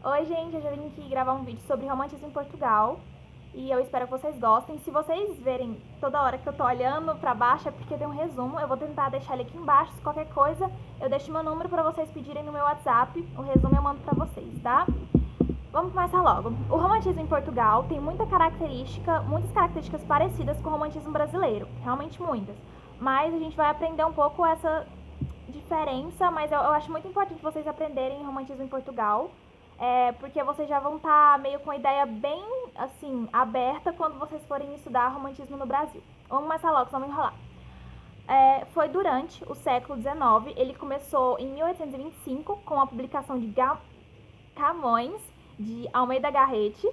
Oi, gente, eu já vim aqui gravar um vídeo sobre romantismo em Portugal e eu espero que vocês gostem. Se vocês verem toda hora que eu tô olhando pra baixo é porque tem um resumo. Eu vou tentar deixar ele aqui embaixo. Se qualquer coisa, eu deixo meu número pra vocês pedirem no meu WhatsApp. O resumo eu mando pra vocês, tá? Vamos começar logo. O romantismo em Portugal tem muitas características parecidas com o romantismo brasileiro, realmente muitas. Mas a gente vai aprender um pouco essa diferença, mas eu acho muito importante vocês aprenderem romantismo em Portugal, porque vocês já vão estar meio com a ideia bem, assim, aberta quando vocês forem estudar romantismo no Brasil. Vamos começar logo, senão vou enrolar. Foi durante o século XIX, ele começou em 1825 com a publicação de Camões, de Almeida Garrett,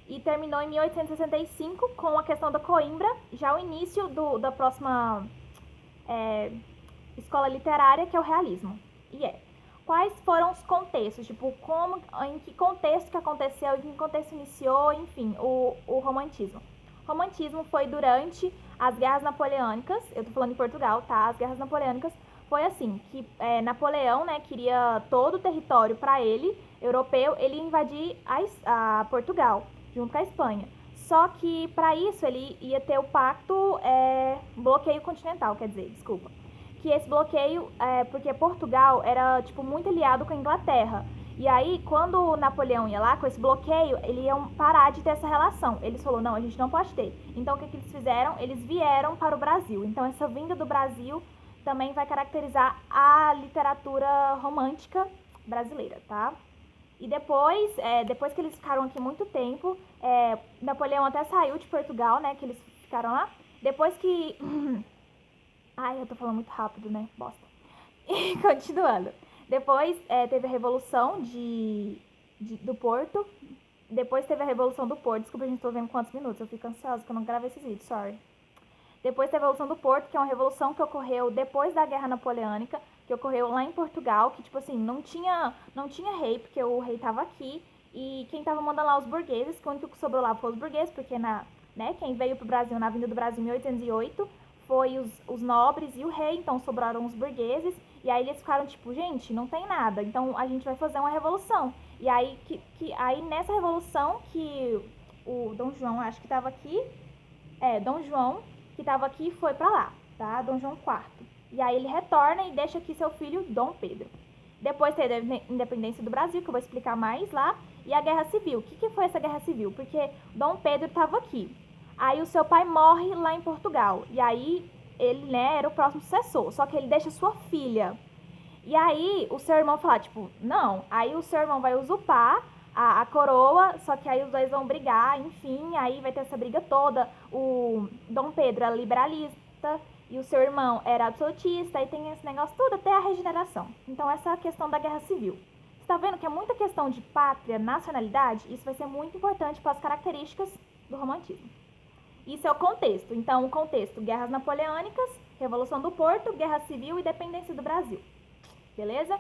e terminou em 1865 com a questão da Coimbra, já o início da próxima escola literária, que é o realismo. Quais foram os contextos, tipo, em que contexto que aconteceu, em que contexto iniciou, enfim, o romantismo. O romantismo foi durante as guerras napoleônicas, eu tô falando em Portugal, tá? As guerras napoleônicas foi assim, que Napoleão, né, queria todo o território para ele, europeu, ele ia invadir a Portugal, junto com a Espanha. Só que para isso ele ia ter o pacto, bloqueio continental, quer dizer, desculpa, que esse bloqueio, porque Portugal era, tipo, muito aliado com a Inglaterra. E aí, quando Napoleão ia lá com esse bloqueio, eles iam parar de ter essa relação. Eles falaram, não, a gente não pode ter. Então, o que eles fizeram? Eles vieram para o Brasil. Então, essa vinda do Brasil também vai caracterizar a literatura romântica brasileira, tá? E depois que eles ficaram aqui muito tempo, Napoleão até saiu de Portugal, né, que eles ficaram lá. Depois que Ai, eu tô falando muito rápido, né? Bosta. E continuando. Depois teve a Revolução do Porto. Depois teve a Revolução do Porto. Desculpa, a gente, tô vendo quantos minutos. Eu fico ansiosa que eu não gravei esses vídeos, sorry. Depois teve a Revolução do Porto, que é uma revolução que ocorreu depois da Guerra Napoleônica, que ocorreu lá em Portugal, que, tipo assim, não tinha rei, porque o rei tava aqui, e quem tava mandando lá os burgueses, que o único que sobrou lá foi os burgueses, porque quem veio pro Brasil, na vinda do Brasil em 1808, foi os nobres e o rei, então sobraram os burgueses, e aí eles ficaram tipo, gente, não tem nada, então a gente vai fazer uma revolução. E aí, aí nessa revolução que o Dom João, acho que tava aqui, Dom João, que estava aqui, foi para lá, tá? Dom João IV. E aí ele retorna e deixa aqui seu filho Dom Pedro. Depois teve a independência do Brasil, que eu vou explicar mais lá, e a Guerra Civil. O que foi essa Guerra Civil? Porque Dom Pedro estava aqui. Aí o seu pai morre lá em Portugal. E aí ele, né, era o próximo sucessor. Só que ele deixa sua filha. E aí o seu irmão fala, tipo, não. Aí o seu irmão vai usurpar a coroa, só que aí os dois vão brigar, enfim, aí vai ter essa briga toda. O Dom Pedro era liberalista e o seu irmão era absolutista, e tem esse negócio tudo até a regeneração. Então essa é a questão da Guerra Civil. Você tá vendo que é muita questão de pátria, nacionalidade? Isso vai ser muito importante para as características do romantismo. Isso é o contexto. Então, o contexto: guerras napoleônicas, Revolução do Porto, Guerra Civil e Independência do Brasil. Beleza?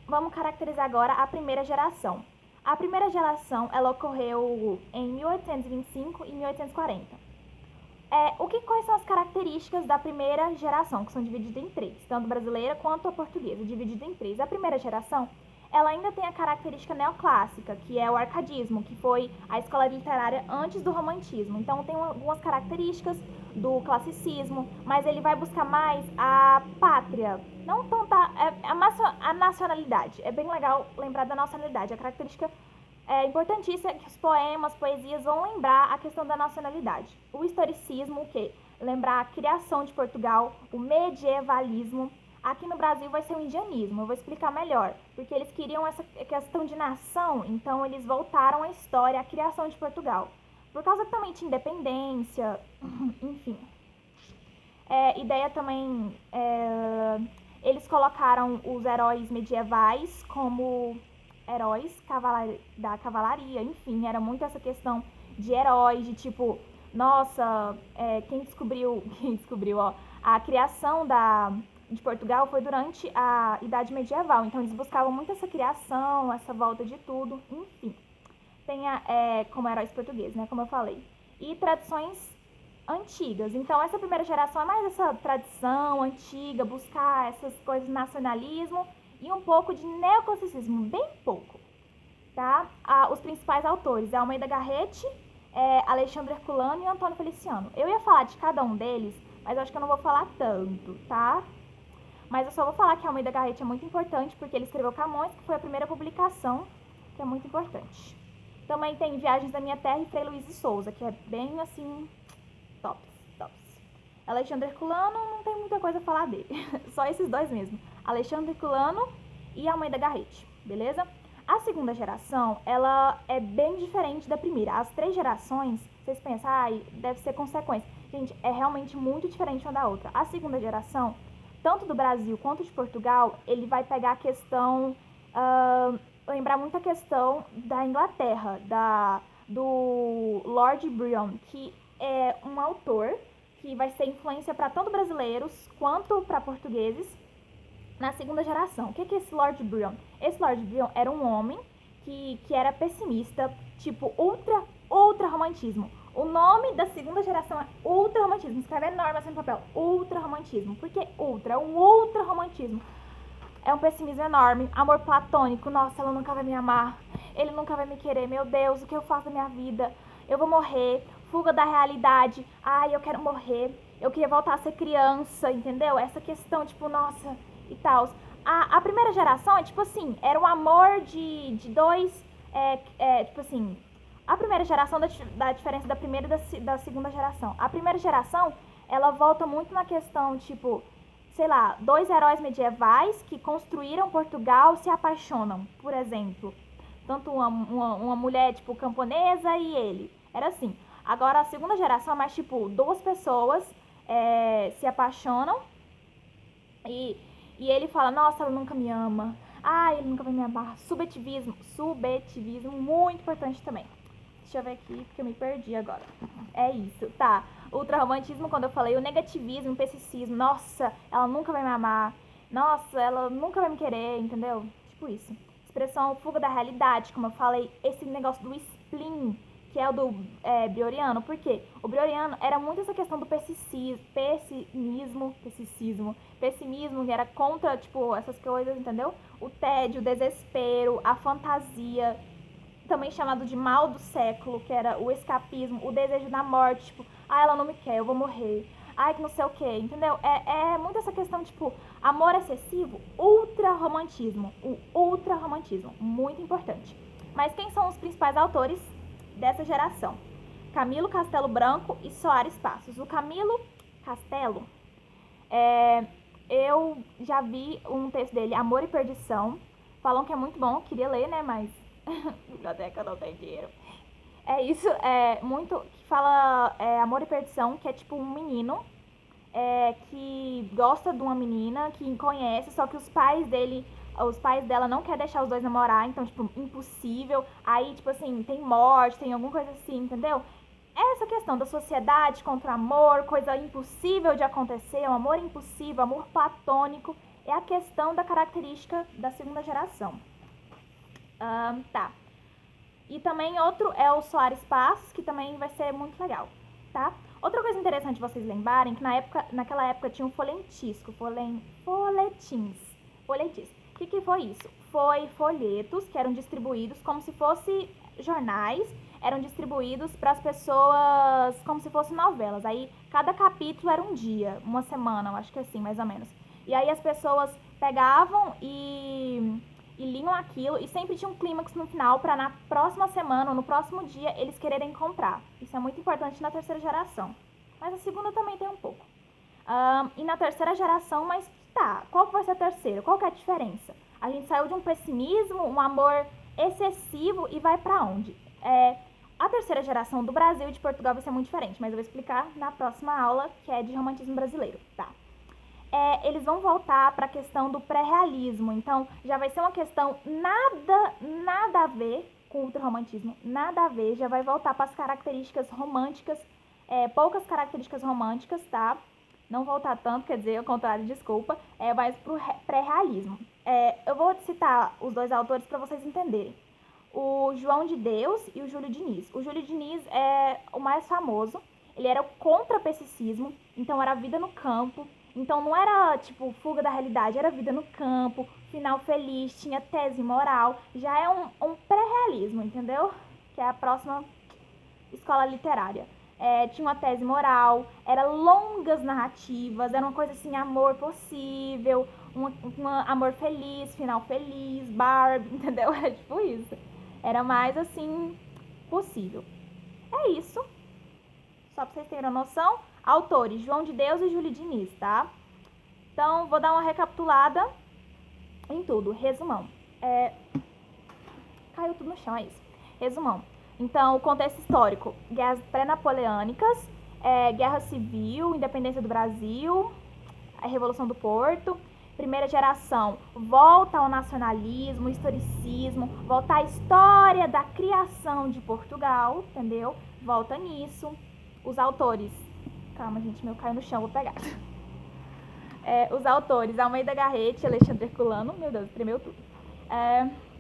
Vamos caracterizar agora a primeira geração. A primeira geração, ela ocorreu em 1825 e 1840. Quais são as características da primeira geração, que são divididas em três, tanto brasileira quanto a portuguesa, dividida em três. A primeira geração, ela ainda tem a característica neoclássica, que é o arcadismo, que foi a escola literária antes do romantismo. Então, tem algumas características do classicismo, mas ele vai buscar mais a pátria, não tanto a nacionalidade. É bem legal lembrar da nacionalidade. A característica importantíssima é que os poemas, poesias vão lembrar a questão da nacionalidade. O historicismo, o quê? Lembrar a criação de Portugal, o medievalismo. Aqui no Brasil vai ser o indianismo, eu vou explicar melhor, porque eles queriam essa questão de nação, então eles voltaram à história, à criação de Portugal. Por causa também de independência, enfim. Ideia também, eles colocaram os heróis medievais como heróis da cavalaria, enfim, era muito essa questão de heróis, de tipo, nossa, quem descobriu, ó, a criação de Portugal foi durante a Idade Medieval, então eles buscavam muito essa criação, essa volta de tudo, enfim. Tem como heróis portugueses, né, como eu falei. E tradições antigas. Então, essa primeira geração é mais essa tradição antiga, buscar essas coisas de nacionalismo e um pouco de neoclassicismo, bem pouco. tá? Os principais autores é Almeida Garrett, Alexandre Herculano e Antônio Feliciano. Eu ia falar de cada um deles, mas eu acho que eu não vou falar tanto, tá? Mas eu só vou falar que Almeida Garrett é muito importante porque ele escreveu Camões, que foi a primeira publicação, que é muito importante. Também tem Viagens da Minha Terra e Frei Luiz de Souza, que é bem assim, tops. Alexandre Herculano, não tem muita coisa a falar dele, só esses dois mesmo. Alexandre Herculano e Almeida Garrett, beleza? A segunda geração, ela é bem diferente da primeira. As três gerações, vocês pensam, deve ser consequência. Gente, é realmente muito diferente uma da outra. A segunda geração, tanto do Brasil quanto de Portugal, ele vai pegar a questão, lembrar muito a questão da Inglaterra, do Lord Byron, que é um autor que vai ser influência para tanto brasileiros quanto para portugueses na segunda geração. O que é esse Lord Byron? Esse Lord Byron era um homem que era pessimista, tipo ultra romantismo. O nome da segunda geração é ultra romantismo. Escreve enorme assim no papel. Ultra romantismo. Por que ultra? É um ultra romantismo. É um pessimismo enorme. Amor platônico. Nossa, ela nunca vai me amar. Ele nunca vai me querer. Meu Deus, o que eu faço da minha vida? Eu vou morrer. Fuga da realidade. Ai, eu quero morrer. Eu queria voltar a ser criança, entendeu? Essa questão, tipo, nossa, e tal. A primeira geração é tipo assim, era um amor de dois, tipo assim, a primeira geração da diferença da primeira e da segunda geração. A primeira geração, ela volta muito na questão, tipo, sei lá, dois heróis medievais que construíram Portugal se apaixonam, por exemplo. Tanto uma mulher, tipo, camponesa e ele. Era assim. Agora, a segunda geração é mais, tipo, duas pessoas se apaixonam e ele fala, nossa, ela nunca me ama. Ai, ele nunca vai me amar. Subjetivismo, muito importante também. Deixa eu ver aqui, porque eu me perdi agora. É isso, tá. Ultrarromantismo, quando eu falei, o negativismo, o pessimismo. Nossa, ela nunca vai me amar. Nossa, ela nunca vai me querer, entendeu? Tipo isso. Expressão fuga da realidade, como eu falei, esse negócio do spleen, que é o do Brioriano. Por quê? O Brioriano era muito essa questão do pessimismo, que era contra, tipo, essas coisas, entendeu? O tédio, o desespero, a fantasia, também chamado de mal do século, que era o escapismo, o desejo da morte, tipo, ela não me quer, eu vou morrer. Ai, que não sei o que, entendeu? É muito essa questão, tipo, amor excessivo, ultra-romantismo. O ultra-romantismo, muito importante. Mas quem são os principais autores dessa geração? Camilo Castelo Branco e Soares Passos. O Camilo Castelo, eu já vi um texto dele, Amor e Perdição. Falam que é muito bom, queria ler, né, mas biblioteca não tem dinheiro. É isso, muito, que fala Amor e Perdição, que é tipo um menino que gosta de uma menina, que conhece, só que os pais dela não querem deixar os dois namorar, então, tipo, impossível. Aí, tipo assim, tem morte, tem alguma coisa assim, entendeu? Essa questão da sociedade contra o amor, coisa impossível de acontecer, um amor impossível, amor platônico, é a questão da característica da segunda geração. Tá. E também outro é o Soares Passos, que também vai ser muito legal, tá? Outra coisa interessante vocês lembrarem, que naquela época tinha um folhetisco, folhetins. O que foi isso? Foi folhetos que eram distribuídos como se fossem jornais, eram distribuídos para as pessoas como se fossem novelas. Aí cada capítulo era um dia, uma semana, eu acho que assim, mais ou menos. E aí as pessoas pegavam e liam aquilo e sempre tinha um clímax no final para na próxima semana ou no próximo dia eles quererem comprar. Isso é muito importante na terceira geração. Mas a segunda também tem um pouco. E na terceira geração, mas tá, qual que vai ser a terceira? Qual que é a diferença? A gente saiu de um pessimismo, um amor excessivo e vai para onde? A terceira geração do Brasil e de Portugal vai ser muito diferente, mas eu vou explicar na próxima aula, que é de romantismo brasileiro, tá? Eles vão voltar para a questão do pré-realismo. Então, já vai ser uma questão nada a ver com o ultrarromantismo, nada a ver. Já vai voltar para as características românticas, poucas características românticas, tá? Não voltar tanto, quer dizer, ao contrário, desculpa, mas para o pré-realismo. Eu vou citar os dois autores para vocês entenderem. O João de Deus e o Júlio Diniz. O Júlio Diniz é o mais famoso. Ele era contra o pessimismo, então era a vida no campo. Então não era, tipo, fuga da realidade, era vida no campo, final feliz, tinha tese moral. Já é um pré-realismo realismo, entendeu? Que é a próxima escola literária. Tinha uma tese moral, eram longas narrativas, era uma coisa assim, amor possível, um amor feliz, final feliz, Barbie, entendeu? Era tipo isso. Era mais assim, possível. É isso. Só pra vocês terem uma noção. Autores, João de Deus e Júlio Diniz, tá? Então, vou dar uma recapitulada em tudo. Resumão. Caiu tudo no chão, é isso. Resumão. Então, o contexto histórico: guerras pré-napoleônicas, guerra civil, independência do Brasil, a Revolução do Porto. Primeira geração, volta ao nacionalismo, historicismo, volta à história da criação de Portugal, entendeu? Volta nisso. Os autores... Calma, gente, meu caiu no chão, vou pegar. Os autores: Almeida Garrett, Alexandre Herculano. Meu Deus, tremeu tudo.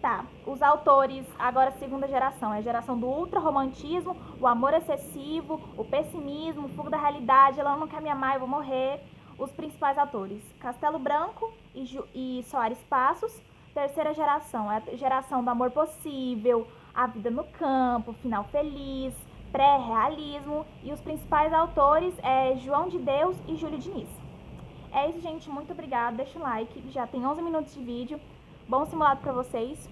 Tá, os autores, agora segunda geração, a geração do ultrarromantismo, o amor excessivo, o pessimismo, o fuga da realidade, ela não quer me amar, eu vou morrer. Os principais autores: Castelo Branco e Soares Passos. Terceira geração, é a geração do amor possível, a vida no campo, final feliz, pré-realismo. E os principais autores é João de Deus e Júlio Diniz. É isso, gente, muito obrigada, deixa o like, já tem 11 minutos de vídeo. Bom simulado pra vocês.